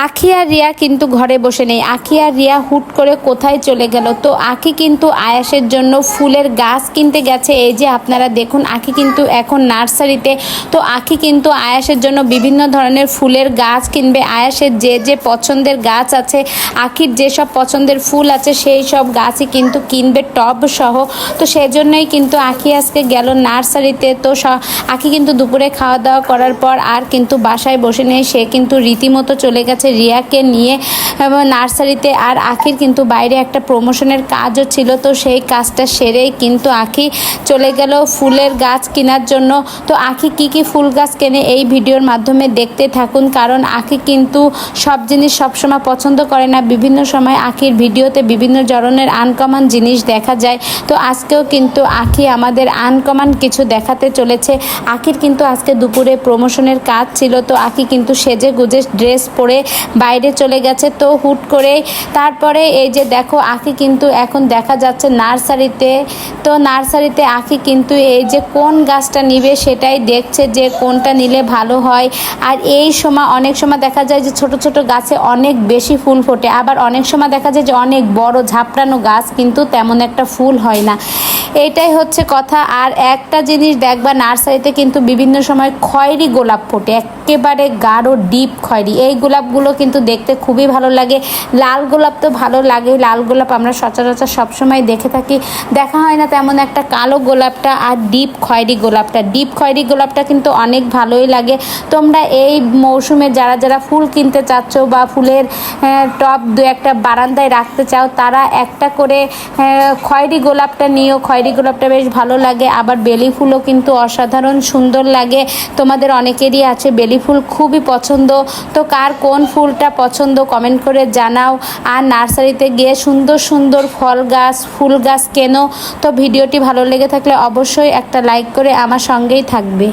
আখি আর রিয়া কিন্তু ঘরে বসে নেই। আখি আর রিয়া হুট করে কোথায় চলে গেল। তো আখি কিন্তু আয়াসের জন্য ফুলের গাছ কিনতে গেছে। এই যে আপনারা দেখুন, আখি কিন্তু এখন নার্সারিতে। তো আখি কিন্তু আয়াসের জন্য বিভিন্ন ধরনের ফুলের গাছ কিনবে। আয়াসের যে যে পছন্দের গাছ আছে, আখির যেসব পছন্দের ফুল আছে, সেই সব গাছই কিন্তু কিনবে টব সহ। তো সেজন্যই কিন্তু আখি আজকে গেল নার্সারিতে। তো আখি কিন্তু দুপুরে খাওয়া দাওয়া করার পর আর কিন্তু বাসায় বসে নেই, সে কিন্তু রীতিমতো চলে গেছে রিয়াকে নিয়ে নার্সারিতে। আর আখির কিন্তু বাইরে একটা প্রমোশনের কাজও ছিল। তো সেই কাজটা সেরেই কিন্তু আখি চলে গেল ফুলের গাছ কেনার জন্য। তো আখি কি ফুল গাছ কেনে এই ভিডিওর মাধ্যমে দেখতে থাকুন, কারণ আখি কিন্তু সব জিনিস সবসময় পছন্দ করে না। বিভিন্ন সময় আখির ভিডিওতে বিভিন্ন ধরনের আনকমন জিনিস দেখা যায়। তো আজকেও কিন্তু আখি আমাদের আনকমন কিছু দেখাতে চলেছে। আখির কিন্তু আজকে দুপুরে প্রমোশনের কাজ ছিল। তো আখি কিন্তু সেজে গুজে ড্রেস পরে বাইরে চলে গেছে। তো হুট করে তারপরে এই যে দেখো, আখি কিন্তু এখন দেখা যাচ্ছে নার্সারিতে। তো নার্সারিতে আখি কিন্তু এই যে কোন গাছটা নিবে সেটাই দেখছে, যে কোনটা নিলে ভালো হয়। আর এই সময় অনেক সময় দেখা যায় যে ছোট ছোট গাছে অনেক বেশি ফুল ফোটে, আবার অনেক সময় দেখা যায় যে অনেক বড় ঝাপটানো গাছ কিন্তু তেমন একটা ফুল হয় না। এইটাই হচ্ছে কথা। আর একটা জিনিস দেখবা, নার্সারিতে কিন্তু বিভিন্ন সময় খয়েরি গোলাপ ফোটে, একেবারে গাঢ় ডিপ খয়েরি। এই গোলাপগুলো কিন্তু দেখতে খুবই ভালো লাগে। লাল গোলাপ তো ভালো লাগে, লাল গোলাপ আমরা সচরাচর সবসময় দেখে থাকি, দেখা হয় না তেমন একটা। কালো গোলাপটা আর ডিপ খয়েরি গোলাপটা কিন্তু অনেক ভালোই লাগে। তোমরা এই মৌসুমে যারা যারা ফুল কিনতে চাচ্ছ বা ফুলের টব দু একটা বারান্দায় রাখতে চাও, তারা একটা করে খয়েরি গোলাপটা নিও। খয়েরি গোলাপটা বেশ ভালো লাগে। আবার বেলি ফুলও কিন্তু অসাধারণ সুন্দর লাগে। তোমাদের অনেকেরই আছে বেলি ফুল খুবই পছন্দ। তো কার কোন ফুলটা পছন্দ কমেন্ট করে জানাও। আর নার্সারিতে গিয়ে সুন্দর সুন্দর ফল গাছ ফুল গাছ কেনো। তো ভিডিওটি ভালো লেগে থাকলে অবশ্যই একটা লাইক করে আমার সঙ্গেই থাকবে।